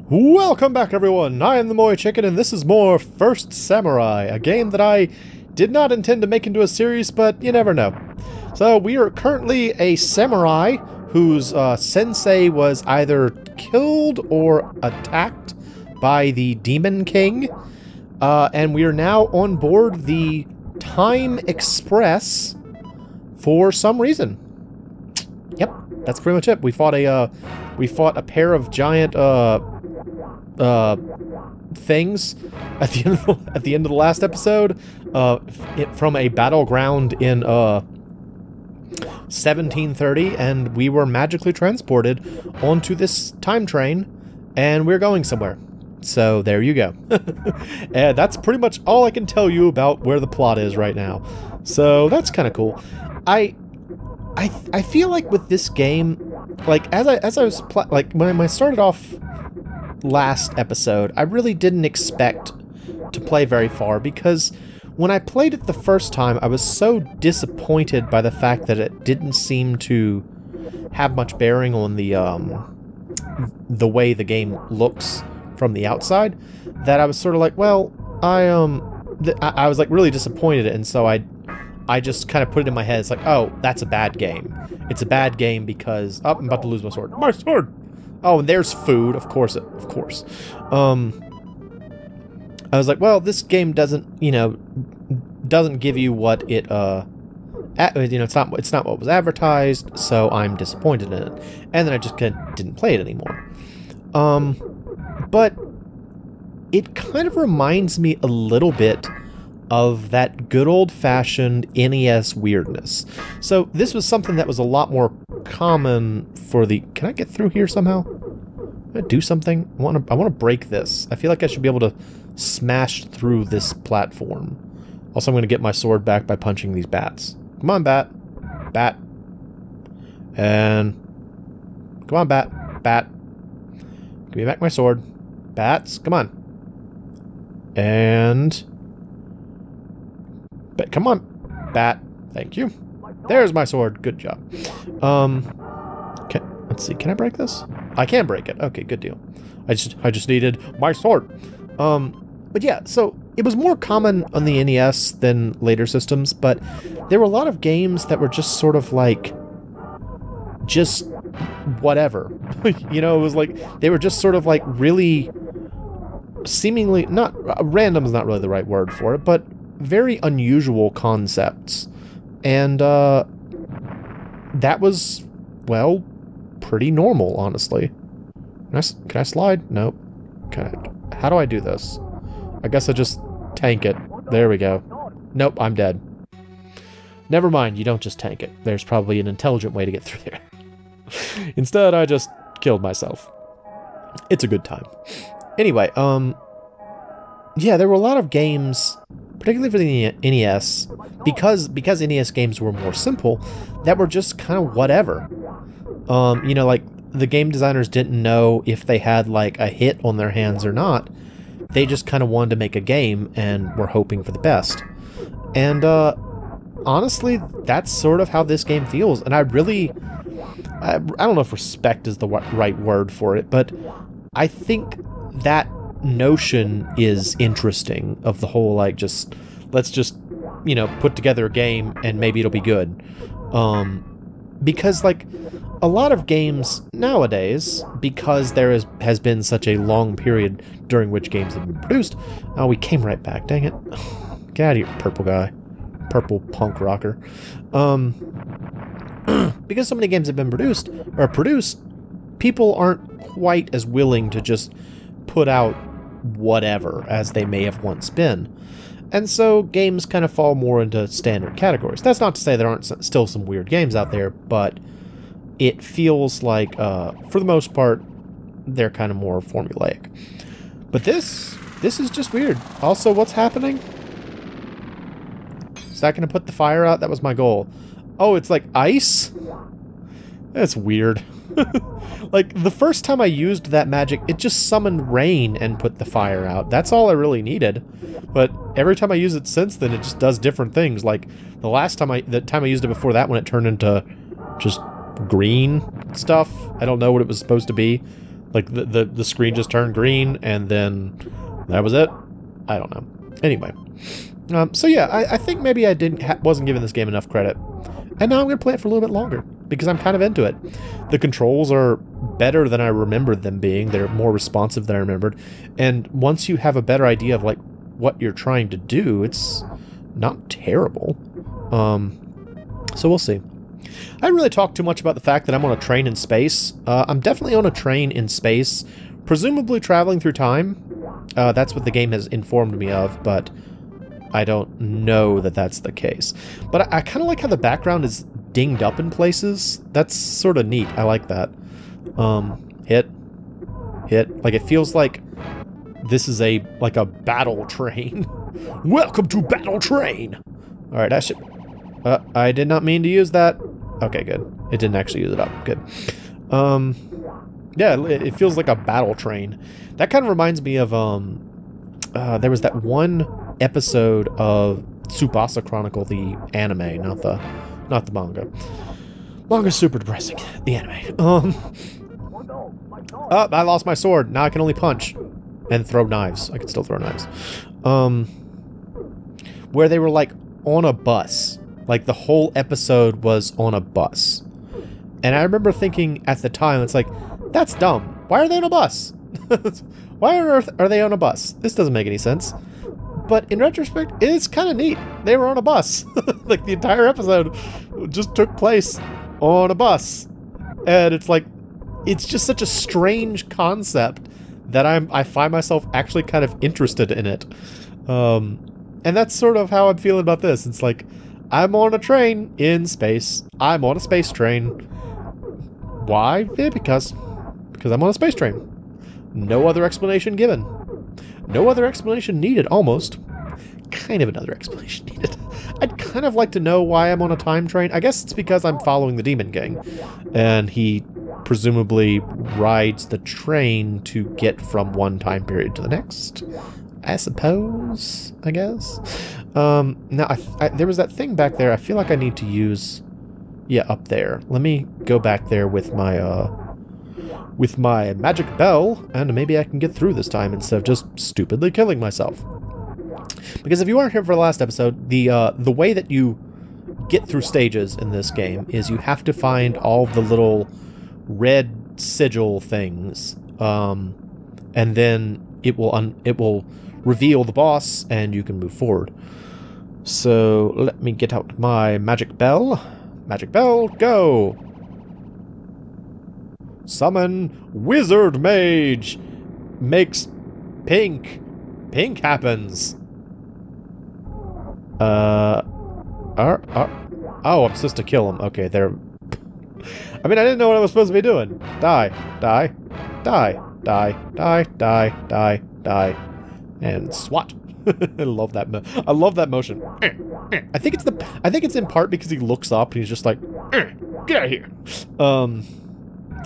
Welcome back, everyone! I am the MoeChicken, and this is more First Samurai, a game that I did not intend to make into a series, but you never know. So, we are currently a samurai whose sensei was either killed or attacked by the Demon King, and we are now on board the Time Express for some reason. Yep, that's pretty much it. We fought a pair of giant things at the end of the last episode from a battleground in 1730, and we were magically transported onto this time train, and we're going somewhere. So there you go. And that's pretty much all I can tell you about where the plot is right now. So that's kind of cool. I feel like with this game, like as I was when I started off last episode, I really didn't expect to play very far, because when I played it the first time, I was so disappointed by the fact that it didn't seem to have much bearing on the way the game looks from the outside, that I was sort of like, well, I was like really disappointed, and so I just kind of put it in my head. It's like, oh, that's a bad game. It's a bad game because... Oh, I'm about to lose my sword. My sword! Oh, and there's food. Of course. I was like, well, this game doesn't, doesn't give you what it, it's not what was advertised, so I'm disappointed in it. And then I just didn't play it anymore. But it kind of reminds me a little bit of that good old-fashioned NES weirdness. So this was something that was a lot more common for the... Can I get through here somehow? Can I do something? I want to break this. I feel like I should be able to smash through this platform. Also, I'm going to get my sword back by punching these bats. Come on, bat. Bat. And... Come on, bat. Bat. Give me back my sword. Bats, come on. And... But come on, bat. Thank you. There's my sword. Good job. Let's see. Can I break this? I can break it. Okay, good deal. I just needed my sword. But yeah, so it was more common on the NES than later systems, but there were a lot of games that were just sort of like, just whatever. It was like, they were just sort of like really seemingly, not, random is not really the right word for it, but very unusual concepts. And that was, well, pretty normal, honestly. Can I slide? Nope. How do I do this? I guess I just tank it. There we go. Nope, I'm dead. Never mind, you don't just tank it. There's probably an intelligent way to get through there. Instead, I just killed myself. It's a good time. Anyway, yeah, there were a lot of games, particularly for the NES, because NES games were more simple, that were just kind of whatever. Like, the game designers didn't know if they had, like, a hit on their hands or not. They just kind of wanted to make a game, and were hoping for the best. And, honestly, that's sort of how this game feels, and I don't know if respect is the right word for it, but I think that notion is interesting, of the whole, like, let's just put together a game and maybe it'll be good, because like a lot of games nowadays, because there has been such a long period during which games have been produced. Oh, we came right back, dang it. Get out of here, purple guy, purple punk rocker. Because so many games have been produced, people aren't quite as willing to just put out whatever as they may have once been. And so games kind of fall more into standard categories. That's not to say there aren't still some weird games out there, but it feels like, for the most part, they're kind of more formulaic. But this is just weird. Also, what's happening? Is that going to put the fire out? That was my goal. Oh, it's like ice? That's weird. Like, the first time I used that magic, it just summoned rain and put the fire out. That's all I really needed. But every time I use it since then, it just does different things. Like, the time I used it before that, when it turned into just green stuff. I don't know what it was supposed to be. Like, the screen just turned green, and then that was it? I don't know. Anyway. So yeah, I think maybe I wasn't giving this game enough credit. And now I'm going to play it for a little bit longer, because I'm kind of into it. The controls are better than I remembered them being. They're more responsive than I remembered. And once you have a better idea of, like, what you're trying to do, it's not terrible. So we'll see. I didn't really talk too much about the fact that I'm on a train in space. I'm definitely on a train in space, presumably traveling through time. That's what the game has informed me of, but I don't know that that's the case. But I kind of like how the background is dinged up in places. That's sort of neat. I like that. Hit. Like, it feels like this is like a battle train. Welcome to Battle Train! Alright, that should... I did not mean to use that. Okay, good. It didn't actually use it up. Good. Yeah, it feels like a battle train. That kind of reminds me of, there was that one episode of Tsubasa Chronicle, the anime, not the manga. Manga's super depressing. The anime. Oh, I lost my sword. Now I can only punch. And throw knives. I can still throw knives. Where they were, like, on a bus. Like, the whole episode was on a bus. And I remember thinking at the time, it's like, that's dumb. Why are they on a bus? Why on earth are they on a bus? This doesn't make any sense. But in retrospect, it's kind of neat. They were on a bus. Like, the entire episode just took place on a bus. And it's like, it's just such a strange concept that I find myself actually kind of interested in it. And that's sort of how I'm feeling about this. It's like, I'm on a train in space. I'm on a space train. Why? Yeah, because I'm on a space train. No other explanation given. No other explanation needed, almost. Kind of another explanation needed. I'd kind of like to know why I'm on a time train. I guess it's because I'm following the Demon King. And he presumably rides the train to get from one time period to the next. I suppose, I guess. Now, there was that thing back there. I feel like I need to use... Yeah, up there. Let me go back there with my magic bell, and maybe I can get through this time instead of just stupidly killing myself. Because if you weren't here for the last episode, the way that you get through stages in this game is you have to find all of the little red sigil things, and then it will reveal the boss, and you can move forward. So let me get out my magic bell. Magic bell, go! Summon Wizard Mage! Makes pink. Pink happens. Oh, I'm supposed to kill him. Okay, there. I mean, I didn't know what I was supposed to be doing. Die. Die. Die. Die. Die. Die. Die. Die. And swat. I love that. I love that motion. I think it's in part because he looks up and he's just like, get out of here.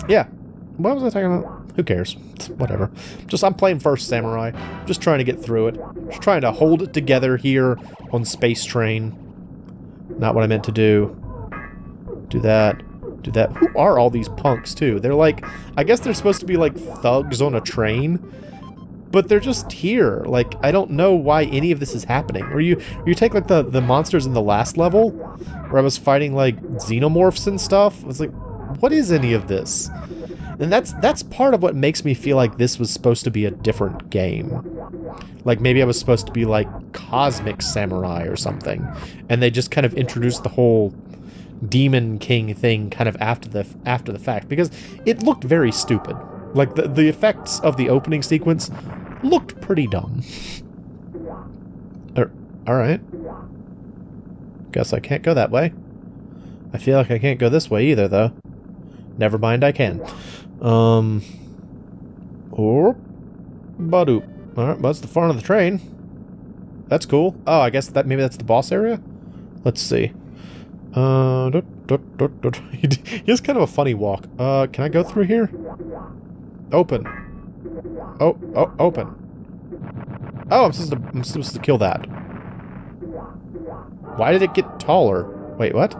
Yeah. What was I talking about? Who cares? Whatever. I'm playing First Samurai. Just trying to get through it. Just trying to hold it together here on Space Train. Not what I meant to do. Do that. Do that. Who are all these punks, too? They're like, I guess they're supposed to be like thugs on a train. But they're just here. Like, I don't know why any of this is happening. Or you take, like, the monsters in the last level, where I was fighting, like, xenomorphs and stuff. I was like, what is any of this? And that's part of what makes me feel like this was supposed to be a different game. Like, maybe I was supposed to be, like, Cosmic Samurai or something. And they just kind of introduced the whole Demon King thing kind of after the fact. Because it looked very stupid. Like, the effects of the opening sequence looked pretty dumb. Alright. Guess I can't go that way. I feel like I can't go this way either, though. Never mind, I can. Or... Badoop. Alright, well, that's the front of the train. That's cool. Oh, I guess maybe that's the boss area? Let's see. He has kind of a funny walk. Can I go through here? Open. Oh, open. Oh, I'm supposed to kill that. Why did it get taller? Wait, what?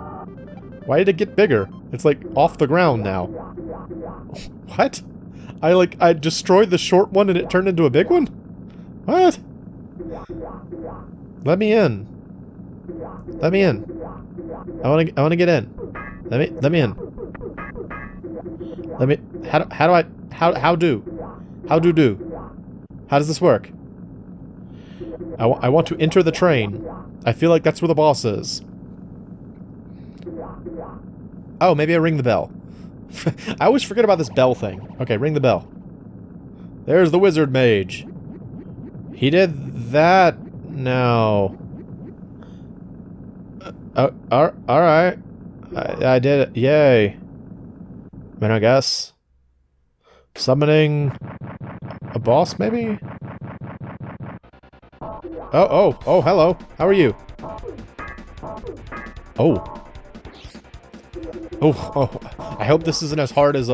Why did it get bigger? It's like off the ground now. What? I destroyed the short one and it turned into a big one? What? Let me in. Let me in. I want to get in. Let me in. Let me, how do? How does this work? I want to enter the train. I feel like that's where the boss is. Oh, maybe I ring the bell. I always forget about this bell thing. Okay, ring the bell. There's the wizard mage. He did that now. Alright. I did it. Yay. I mean, I guess. Summoning a boss, maybe? Oh, hello. How are you? Oh. I hope this isn't as hard as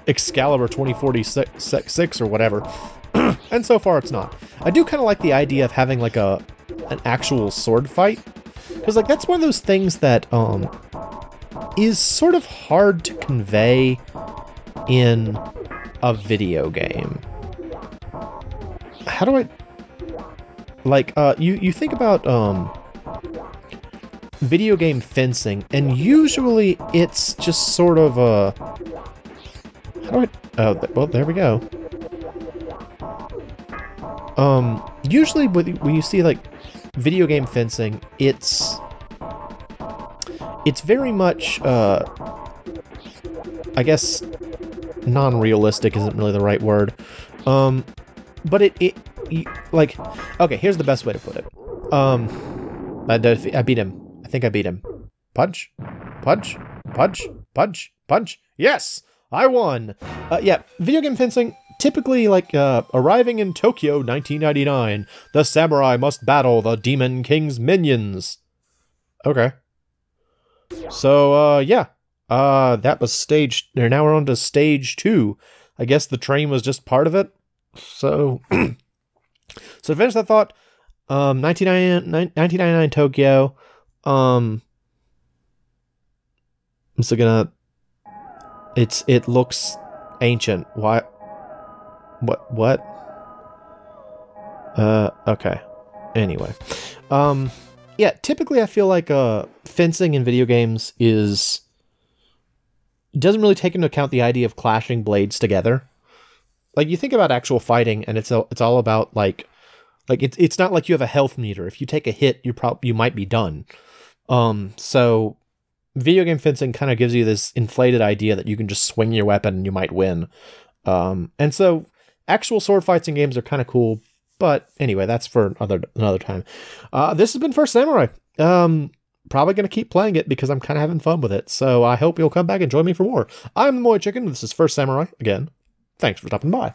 Excalibur 2046 or whatever. And so far it's not. I do kind of like the idea of having like an actual sword fight, because like that's one of those things that is sort of hard to convey in a video game. How do I like you think about video game fencing, and usually it's just sort of a how do I well, there we go. Usually when you see like video game fencing, it's very much I guess non-realistic isn't really the right word. But like, okay, here's the best way to put it. I beat him. I think I beat him. Punch, punch, punch, punch, punch. Yes, I won. Yeah, video game fencing. Typically, like, arriving in Tokyo, 1999, the samurai must battle the Demon King's minions. Okay. So, yeah. That was stage... Now we're on to stage 2. I guess the train was just part of it. So... so to finish that thought, 1999 Tokyo, I'm still gonna... It looks ancient. Why... What? Okay. Anyway. Yeah, typically I feel like, fencing in video games doesn't really take into account the idea of clashing blades together. Like, you think about actual fighting, and it's all about, like it's not like you have a health meter. If you take a hit, you might be done. So, video game fencing kind of gives you this inflated idea that you can just swing your weapon and you might win. And so... Actual sword fights in games are kind of cool, but anyway, that's for another time. This has been First Samurai. Probably going to keep playing it because I'm kind of having fun with it, so I hope you'll come back and join me for more. I'm MoeChicken, this is First Samurai. Again, thanks for stopping by.